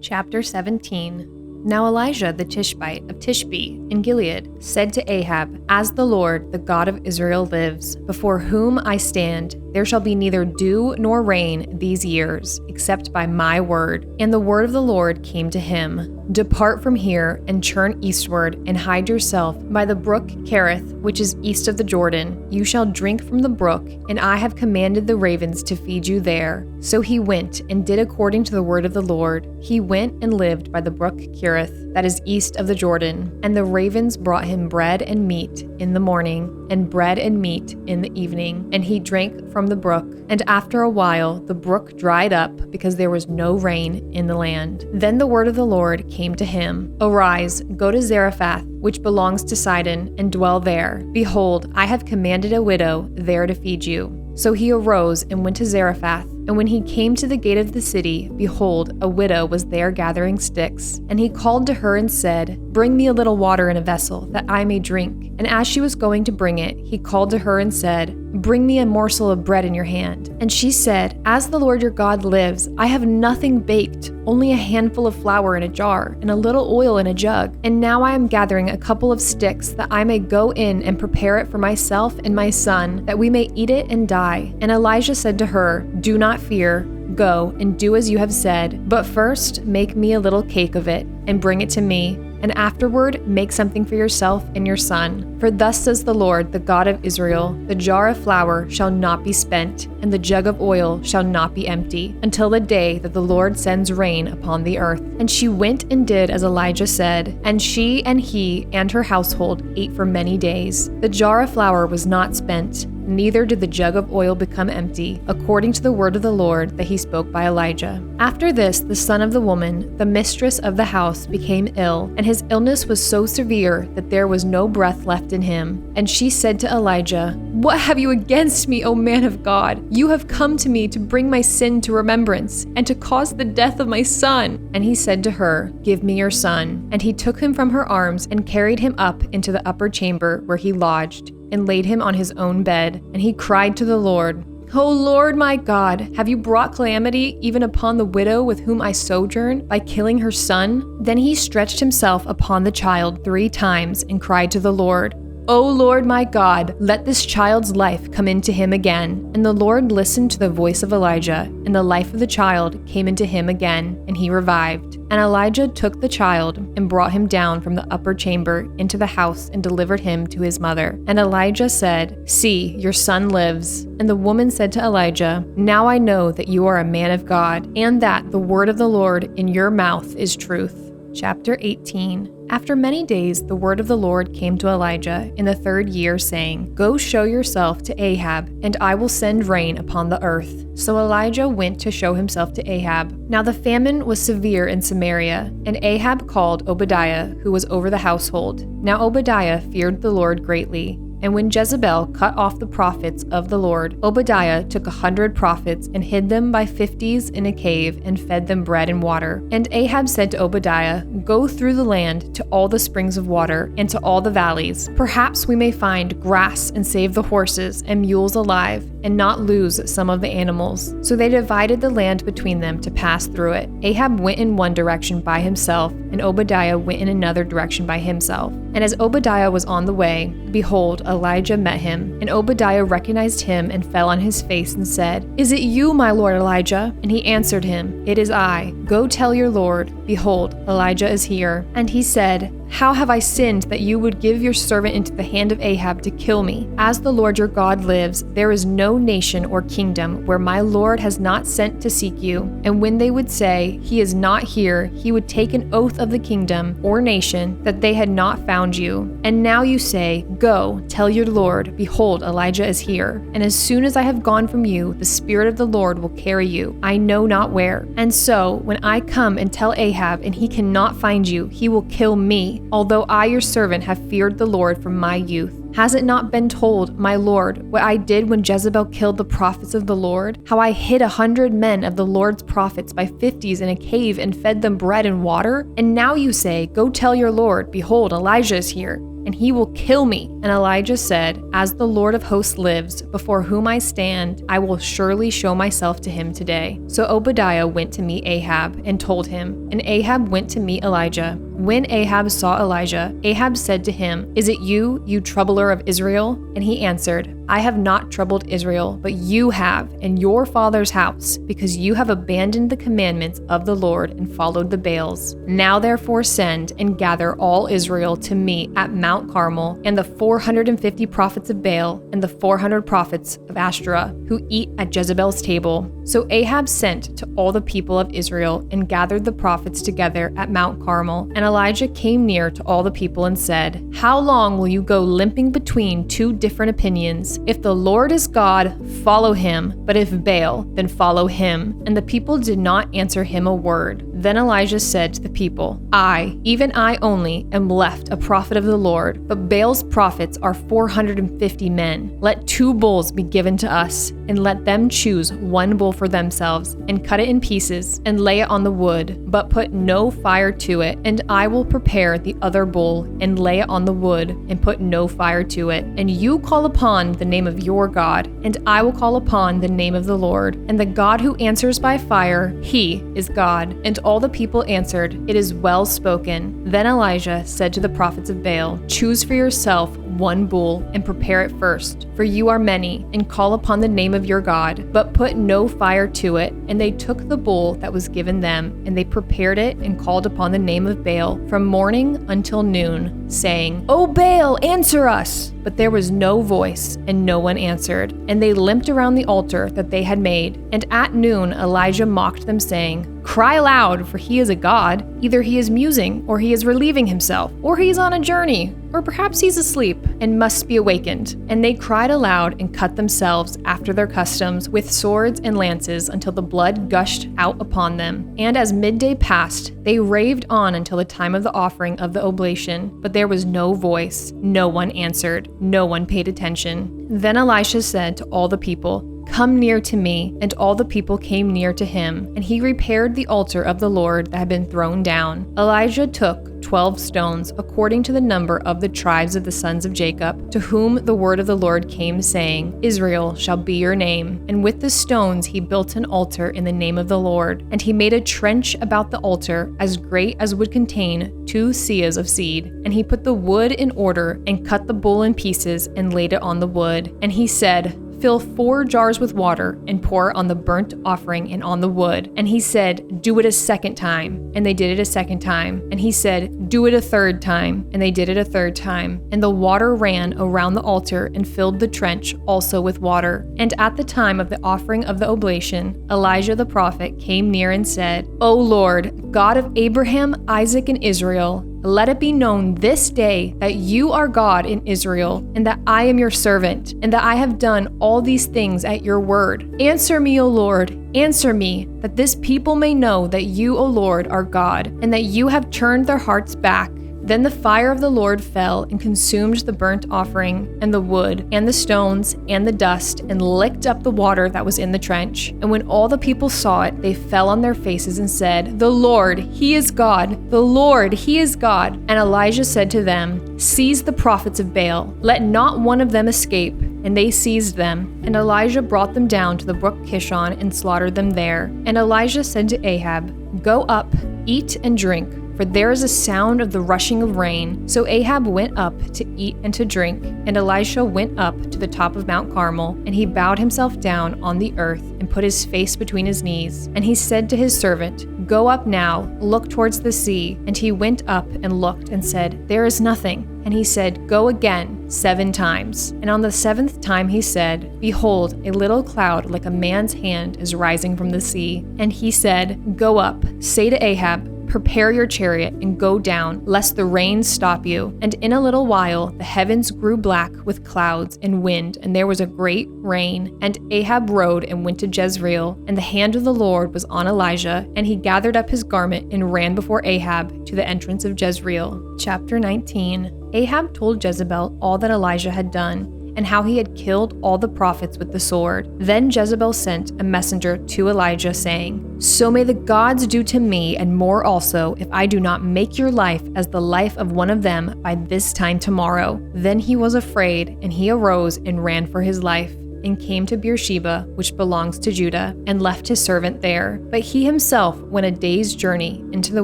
Chapter 17. Now Elijah the Tishbite of Tishbe in Gilead said to Ahab, "As the Lord, the God of Israel lives, before whom I stand, there shall be neither dew nor rain these years, except by my word." And the word of the Lord came to him, "Depart from here and turn eastward and hide yourself by the brook Kerith, which is east of the Jordan. You shall drink from the brook, and I have commanded the ravens to feed you there." So he went and did according to the word of the Lord. He went and lived by the brook Kerith, that is east of the Jordan. And the ravens brought him bread and meat in the morning, and bread and meat in the evening. And he drank from the brook. And after a while, the brook dried up because there was no rain in the land. Then the word of the Lord came to him, "Arise, go to Zarephath, which belongs to Sidon, and dwell there. Behold, I have commanded a widow there to feed you." So he arose and went to Zarephath. And when he came to the gate of the city, behold, a widow was there gathering sticks. And he called to her and said, "Bring me a little water in a vessel, that I may drink." And as she was going to bring it, he called to her and said, "Bring me a morsel of bread in your hand." And she said, "As the Lord your God lives, I have nothing baked, only a handful of flour in a jar, and a little oil in a jug. And now I am gathering a couple of sticks, that I may go in and prepare it for myself and my son, that we may eat it and die." And Elijah said to her, "Do not fear. Go and do as you have said, but first make me a little cake of it and bring it to me, and afterward make something for yourself and your son. For thus says the Lord, the God of Israel, the jar of flour shall not be spent, and the jug of oil shall not be empty, until the day that the Lord sends rain upon the earth." And she went and did as Elijah said, and she and he and her household ate for many days. The jar of flour was not spent, neither did the jug of oil become empty, according to the word of the Lord that he spoke by Elijah. After this, the son of the woman, the mistress of the house, became ill, and his illness was so severe that there was no breath left in him. And she said to Elijah, "What have you against me, O man of God? You have come to me to bring my sin to remembrance, and to cause the death of my son." And he said to her, "Give me your son." And he took him from her arms and carried him up into the upper chamber where he lodged, and laid him on his own bed. And he cried to the Lord, "O Lord my God, have you brought calamity even upon the widow with whom I sojourn by killing her son?" Then he stretched himself upon the child 3 times and cried to the Lord, "O Lord my God, let this child's life come into him again." And the Lord listened to the voice of Elijah, and the life of the child came into him again, and he revived. And Elijah took the child and brought him down from the upper chamber into the house and delivered him to his mother. And Elijah said, "See, your son lives." And the woman said to Elijah, "Now I know that you are a man of God, and that the word of the Lord in your mouth is truth." Chapter 18. After many days, the word of the Lord came to Elijah in the 3rd year, saying, "Go show yourself to Ahab, and I will send rain upon the earth." So Elijah went to show himself to Ahab. Now the famine was severe in Samaria, and Ahab called Obadiah, who was over the household. Now Obadiah feared the Lord greatly. And when Jezebel cut off the prophets of the Lord, Obadiah took 100 prophets and hid them by 50s in a cave and fed them bread and water. And Ahab said to Obadiah, "Go through the land to all the springs of water and to all the valleys. Perhaps we may find grass and save the horses and mules alive, and not lose some of the animals." So they divided the land between them to pass through it. Ahab went in one direction by himself, and Obadiah went in another direction by himself. And as Obadiah was on the way, behold, Elijah met him. And Obadiah recognized him and fell on his face and said, "Is it you, my lord Elijah?" And he answered him, "It is I. Go tell your lord, behold, Elijah is here." And he said, "How have I sinned that you would give your servant into the hand of Ahab to kill me? As the Lord your God lives, there is no nation or kingdom where my Lord has not sent to seek you." And when they would say, "He is not here," he would take an oath of the kingdom or nation that they had not found you. And now you say, "Go, tell your Lord, behold, Elijah is here." And as soon as I have gone from you, the Spirit of the Lord will carry you, I know not where. And so, when I come and tell Ahab, and he cannot find you, he will kill me, although I your servant have feared the Lord from my youth. Has it not been told, my Lord, what I did when Jezebel killed the prophets of the Lord? How I hid 100 men of the Lord's prophets by 50s in a cave and fed them bread and water? And now you say, "Go tell your Lord, behold, Elijah is here." and he will kill me." And Elijah said, "As the Lord of hosts lives, before whom I stand, I will surely show myself to him today." So Obadiah went to meet Ahab and told him, and Ahab went to meet Elijah. When Ahab saw Elijah, Ahab said to him, "Is it you, you troubler of Israel?" And he answered, "I have not troubled Israel, but you have, and your father's house, because you have abandoned the commandments of the Lord and followed the Baals. Now therefore send and gather all Israel to meet at Mount Carmel, and the 450 prophets of Baal and the 400 prophets of Ashtoreth, who eat at Jezebel's table." So Ahab sent to all the people of Israel and gathered the prophets together at Mount Carmel. And Elijah came near to all the people and said, "How long will you go limping between two different opinions? If the Lord is God, follow him, but if Baal, then follow him." And the people did not answer him a word. Then Elijah said to the people, "I, even I only, am left a prophet of the Lord, but Baal's prophets are 450 men. Let 2 bulls be given to us, and let them choose 1 bull for themselves, and cut it in pieces, and lay it on the wood, but put no fire to it. And I will prepare the other bull, and lay it on the wood, and put no fire to it. And you call upon the name of your God, and I will call upon the name of the Lord. And the God who answers by fire, he is God." And all the people answered, "It is well spoken." Then Elijah said to the prophets of Baal, "Choose for yourself 1 bull, and prepare it first, for you are many, and call upon the name of your God, but put no fire to it." And they took the bull that was given them, and they prepared it and called upon the name of Baal from morning until noon, saying, "O Baal, answer us!" But there was no voice, and no one answered. And they limped around the altar that they had made. And at noon Elijah mocked them, saying, "Cry loud, for he is a god. Either he is musing, or he is relieving himself, or he is on a journey, or perhaps he's asleep and must be awakened." And they cried aloud and cut themselves after their customs with swords and lances until the blood gushed out upon them. And as midday passed, they raved on until the time of the offering of the oblation. But there was no voice, no one answered, no one paid attention. Then Elisha said to all the people, "Come near to me." And all the people came near to him, and he repaired the altar of the Lord that had been thrown down. Elijah took 12 stones, according to the number of the tribes of the sons of Jacob, to whom the word of the Lord came, saying, "Israel shall be your name." And with the stones he built an altar in the name of the Lord. And he made a trench about the altar as great as would contain 2 seahs of seed. And he put the wood in order, and cut the bull in pieces, and laid it on the wood. And he said, "Fill 4 jars with water, and pour it on the burnt offering and on the wood." And he said, "Do it a second time." And they did it a second time. And he said, "Do it a third time." And they did it a third time. And the water ran around the altar and filled the trench also with water. And at the time of the offering of the oblation, Elijah the prophet came near and said, "O Lord, God of Abraham, Isaac, and Israel, let it be known this day that you are God in Israel, and that I am your servant, and that I have done all these things at your word. Answer me, O Lord, answer me, that this people may know that you, O Lord, are God, and that you have turned their hearts back." Then the fire of the Lord fell and consumed the burnt offering, and the wood, and the stones, and the dust, and licked up the water that was in the trench. And when all the people saw it, they fell on their faces and said, "The Lord, he is God! The Lord, he is God!" And Elijah said to them, "Seize the prophets of Baal. Let not one of them escape." And they seized them. And Elijah brought them down to the brook Kishon and slaughtered them there. And Elijah said to Ahab, "Go up, eat and drink, for there is a sound of the rushing of rain." So Ahab went up to eat and to drink, and Elisha went up to the top of Mount Carmel, and he bowed himself down on the earth and put his face between his knees. And he said to his servant, "Go up now, look towards the sea." And he went up and looked and said, "There is nothing." And he said, "Go again 7 times. And on the 7th time he said, "Behold, a little cloud like a man's hand is rising from the sea." And he said, "Go up, say to Ahab, prepare your chariot and go down, lest the rain stop you." And in a little while the heavens grew black with clouds and wind, and there was a great rain. And Ahab rode and went to Jezreel, and the hand of the Lord was on Elijah, and he gathered up his garment and ran before Ahab to the entrance of Jezreel. Chapter 19. Ahab told Jezebel all that Elijah had done. and how he had killed all the prophets with the sword. Then Jezebel sent a messenger to Elijah, saying, "So may the gods do to me and more also, if I do not make your life as the life of one of them by this time tomorrow." Then he was afraid, and he arose and ran for his life, and came to Beersheba, which belongs to Judah, and left his servant there. But he himself went a day's journey into the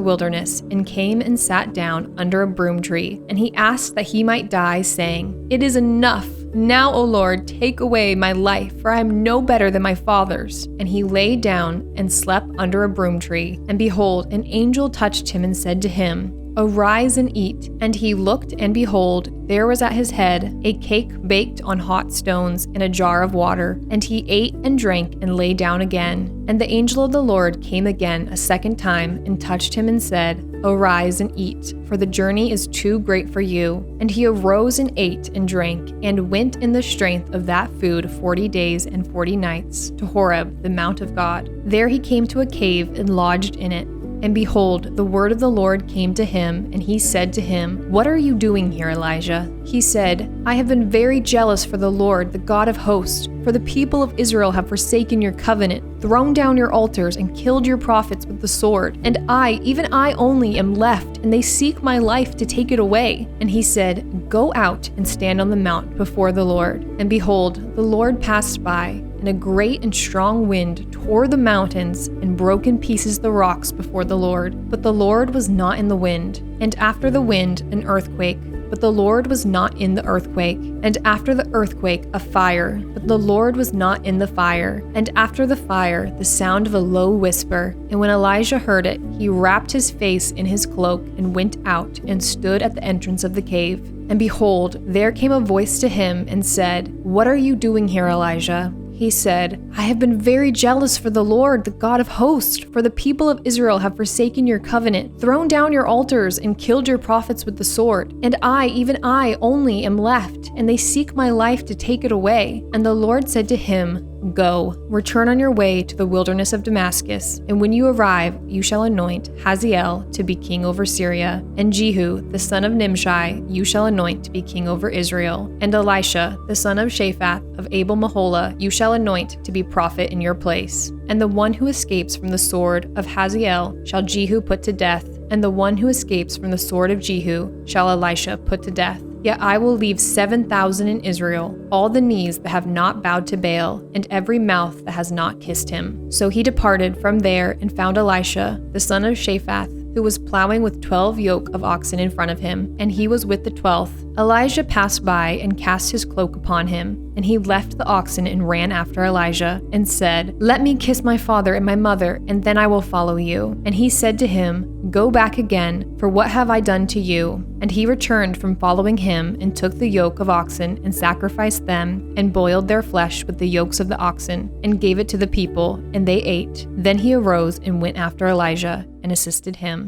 wilderness, and came and sat down under a broom tree. And he asked that he might die, saying, "It is enough. Now, O Lord, take away my life, for I am no better than my fathers." And he lay down and slept under a broom tree. And behold, an angel touched him and said to him, "Arise and eat." And he looked, and behold, there was at his head a cake baked on hot stones and a jar of water. And he ate and drank and lay down again. And the angel of the Lord came again a second time and touched him and said, "Arise and eat, for the journey is too great for you." And he arose and ate and drank, and went in the strength of that food 40 days and 40 nights to Horeb, the mount of God. There he came to a cave and lodged in it. And behold, the word of the Lord came to him, and he said to him, "What are you doing here, Elijah?" He said, "I have been very jealous for the Lord, the God of hosts, for the people of Israel have forsaken your covenant, thrown down your altars, and killed your prophets with the sword. And I, even I only, am left, and they seek my life to take it away." And he said, "Go out and stand on the mount before the Lord." And behold, the Lord passed by, and a great and strong wind tore the mountains and broke in pieces the rocks before the Lord. But the Lord was not in the wind. And after the wind, an earthquake. But the Lord was not in the earthquake. And after the earthquake, a fire. But the Lord was not in the fire. And after the fire, the sound of a low whisper. And when Elijah heard it, he wrapped his face in his cloak and went out and stood at the entrance of the cave. And behold, there came a voice to him and said, "What are you doing here, Elijah?" He said, "I have been very jealous for the Lord, the God of hosts, for the people of Israel have forsaken your covenant, thrown down your altars, and killed your prophets with the sword. And I, even I only, am left, and they seek my life to take it away." And the Lord said to him, "Go, return on your way to the wilderness of Damascus, and when you arrive, you shall anoint Hazael to be king over Syria, and Jehu, the son of Nimshi, you shall anoint to be king over Israel, and Elisha, the son of Shaphat of Abel-Meholah, you shall anoint to be prophet in your place. And the one who escapes from the sword of Hazael shall Jehu put to death, and the one who escapes from the sword of Jehu shall Elisha put to death. Yet I will leave 7,000 in Israel, all the knees that have not bowed to Baal, and every mouth that has not kissed him." So he departed from there and found Elisha, the son of Shaphat, who was plowing with 12 yoke of oxen in front of him, and he was with the 12th. Elijah passed by and cast his cloak upon him, and he left the oxen and ran after Elijah, and said, "Let me kiss my father and my mother, and then I will follow you." And he said to him, "Go back again, for what have I done to you?" And he returned from following him, and took the yoke of oxen, and sacrificed them, and boiled their flesh with the yokes of the oxen, and gave it to the people, and they ate. Then he arose and went after Elijah, and assisted him.